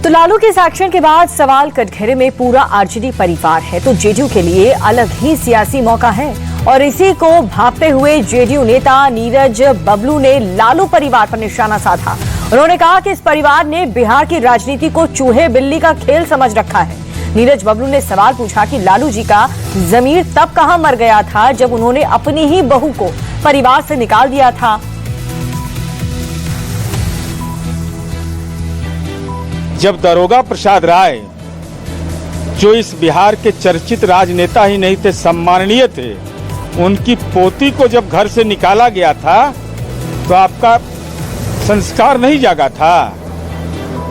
तो लालू के इस एक्शन के बाद सवाल कटघरे में पूरा आरजेडी परिवार है, तो जेडीयू के लिए अलग ही सियासी मौका है। और इसी को भांपते हुए जेडीयू नेता नीरज बबलू ने लालू परिवार पर निशाना साधा। उन्होंने कहा कि इस परिवार ने बिहार की राजनीति को चूहे बिल्ली का खेल समझ रखा है। नीरज बबलू ने सवाल पूछा कि लालू जी का जमीर तब कहां मर गया था जब उन्होंने अपनी ही बहू को परिवार से निकाल दिया था। जब दरोगा प्रसाद राय, जो इस बिहार के चर्चित राजनेता ही नहीं थे, सम्माननीय थे, उनकी पोती को जब घर से निकाला गया था तो आपका संस्कार नहीं जागा था।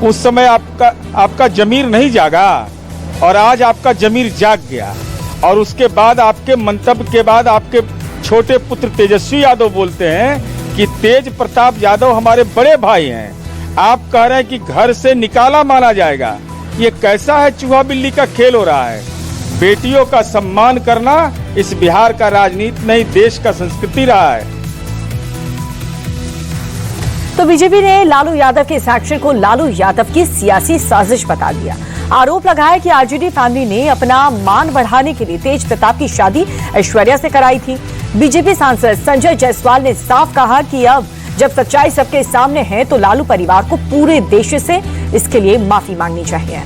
उस समय आपका जमीर नहीं जागा और आज आपका जमीर जाग गया। और उसके बाद आपके मंतव्य के बाद आपके छोटे पुत्र तेजस्वी यादव बोलते हैं कि तेज प्रताप यादव हमारे बड़े भाई हैं। आप कह रहे हैं कि घर से निकाला माना जाएगा। ये कैसा है चूहा बिल्ली का खेल हो रहा है। बेटियों का सम्मान करना इस बिहार का राजनीति नहीं, देश का संस्कृति रहा है। तो बीजेपी ने लालू यादव के इस एक्शन को लालू यादव की सियासी साजिश बता दिया। आरोप लगाया कि आरजेडी फैमिली ने अपना मान बढ़ाने के लिए तेज प्रताप की शादी ऐश्वर्या से कराई थी। बीजेपी सांसद संजय जायसवाल ने साफ कहा कि अब जब सच्चाई सबके सामने है तो लालू परिवार को पूरे देश से इसके लिए माफी मांगनी चाहिए।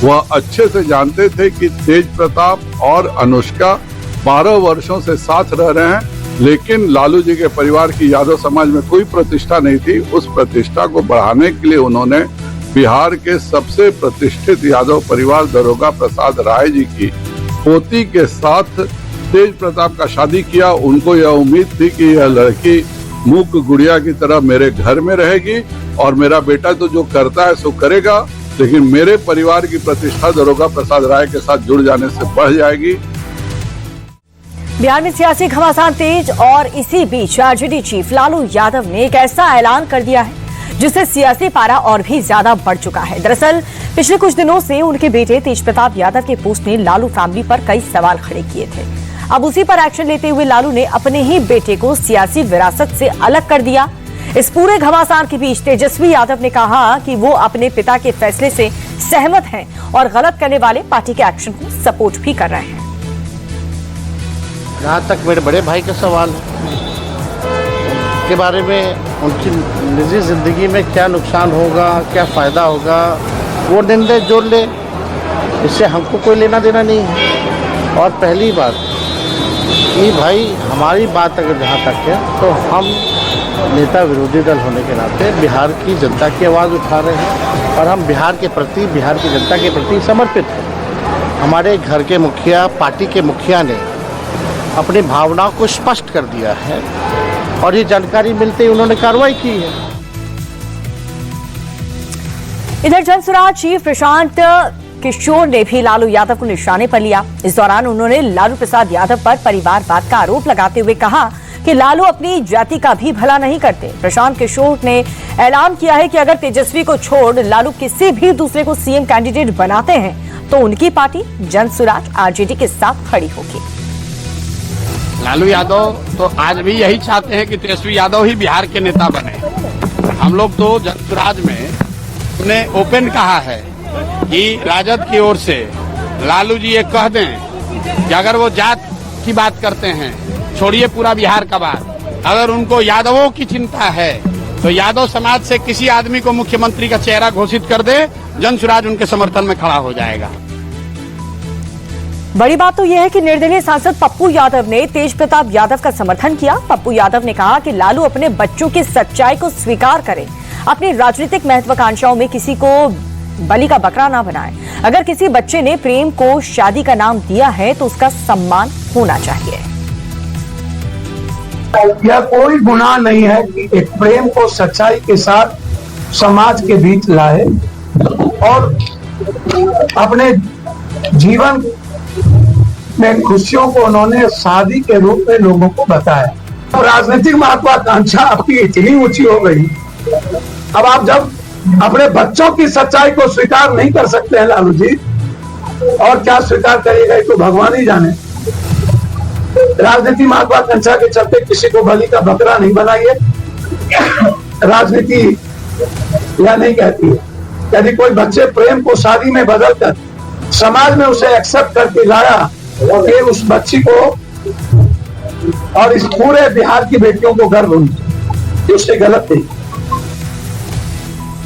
वह अच्छे से जानते थे कि तेज प्रताप और अनुष्का 12 वर्षों से साथ रह रहे हैं, लेकिन लालू जी के परिवार की यादव समाज में कोई प्रतिष्ठा नहीं थी। उस प्रतिष्ठा को बढ़ाने के लिए उन्होंने बिहार के सबसे प्रतिष्ठित यादव परिवार दरोगा प्रसाद राय जी की पोती के साथ तेज प्रताप का शादी किया। उनको यह उम्मीद थी कि यह लड़की मूक गुड़िया की तरह मेरे घर में रहेगी और मेरा बेटा तो जो करता है सो करेगा, लेकिन मेरे परिवार की प्रतिष्ठा दरोगा प्रसाद राय के साथ जुड़ जाने से बढ़ जाएगी। बिहार में सियासी घमासान तेज और इसी बीच आरजेडी चीफ लालू यादव ने एक ऐसा ऐलान कर दिया है जिससे सियासी पारा और भी ज्यादा बढ़ चुका है। दरअसल पिछले कुछ दिनों से उनके बेटे तेज प्रताप यादव के पोस्ट ने लालू फैमिली पर कई सवाल खड़े किए थे। अब उसी पर एक्शन लेते हुए लालू ने अपने ही बेटे को सियासी विरासत से अलग कर दिया। इस पूरे घमासान के बीच तेजस्वी यादव ने कहा कि वो अपने पिता के फैसले से सहमत हैं और गलत करने वाले पार्टी के एक्शन को सपोर्ट भी कर रहे हैं। जहाँ तक मेरे बड़े भाई का सवाल के बारे में, उनकी निजी जिंदगी में क्या नुकसान होगा, क्या फायदा होगा, वो निर्णय जो ले, इससे हमको कोई लेना देना नहीं है। और पहली बात कि भाई हमारी बात अगर जहाँ तक है तो हम नेता विरोधी दल होने के नाते बिहार की जनता की आवाज़ उठा रहे हैं और हम बिहार के प्रति, बिहार की जनता के प्रति समर्पित हैं। हमारे घर के मुखिया, पार्टी के मुखिया ने अपनी भावनाओं को स्पष्ट कर दिया है और ये जानकारी मिलते ही उन्होंने कार्रवाई की है। इधर जनसुराज चीफ प्रशांत किशोर ने भी लालू यादव को निशाने पर लिया। इस दौरान उन्होंने लालू प्रसाद यादव पर परिवारवाद का आरोप लगाते हुए कहा कि लालू अपनी जाति का भी भला नहीं करते। प्रशांत किशोर ने ऐलान किया है कि अगर तेजस्वी को छोड़ लालू किसी भी दूसरे को सीएम कैंडिडेट बनाते हैं तो उनकी पार्टी जनसुराज आरजेडी के साथ खड़ी होगी। लालू यादव तो आज भी यही चाहते हैं कि तेजस्वी यादव ही बिहार के नेता बने। हम लोग तो जनसुराज में उन्हें ओपन कहा है कि राजद की ओर से लालू जी ये कह दें कि अगर वो जात की बात करते हैं, छोड़िए पूरा बिहार का बात, अगर उनको यादवों की चिंता है तो यादव समाज से किसी आदमी को मुख्यमंत्री का चेहरा घोषित कर दे, जनसुराज उनके समर्थन में खड़ा हो जाएगा। बड़ी बात तो यह है कि निर्दलीय सांसद पप्पू यादव ने तेज प्रताप यादव का समर्थन किया। पप्पू यादव ने कहा कि लालू अपने बच्चों की सच्चाई को स्वीकार करें, अपनी राजनीतिक महत्वाकांक्षाओं में किसी को बलि का बकरा ना बनाए। अगर किसी बच्चे ने प्रेम को शादी का नाम दिया है तो उसका सम्मान होना चाहिए। यह कोई गुनाह नहीं है कि एक प्रेम को सच्चाई के साथ समाज के बीच लाए और अपने जीवन में खुशियों को उन्होंने शादी के रूप में लोगों को बताया। राजनीतिक महत्वाकांक्षा आपकी इतनी ऊंची हो गई, अब आप जब अपने बच्चों की सच्चाई को स्वीकार नहीं कर सकते हैं लालू जी, और क्या स्वीकार करिएगा तो भगवान ही जाने। राजनीति महत्वाकांक्षा के चलते किसी को बलि का बकरा नहीं बनाइए। राजनीति या नहीं कहती है। यदि कोई बच्चे प्रेम को शादी में बदल कर समाज में उसे एक्सेप्ट करके लाया कि उस बच्ची को और इस पूरे बिहार की बेटियों को गर्व होना, ये उससे गलत नहीं।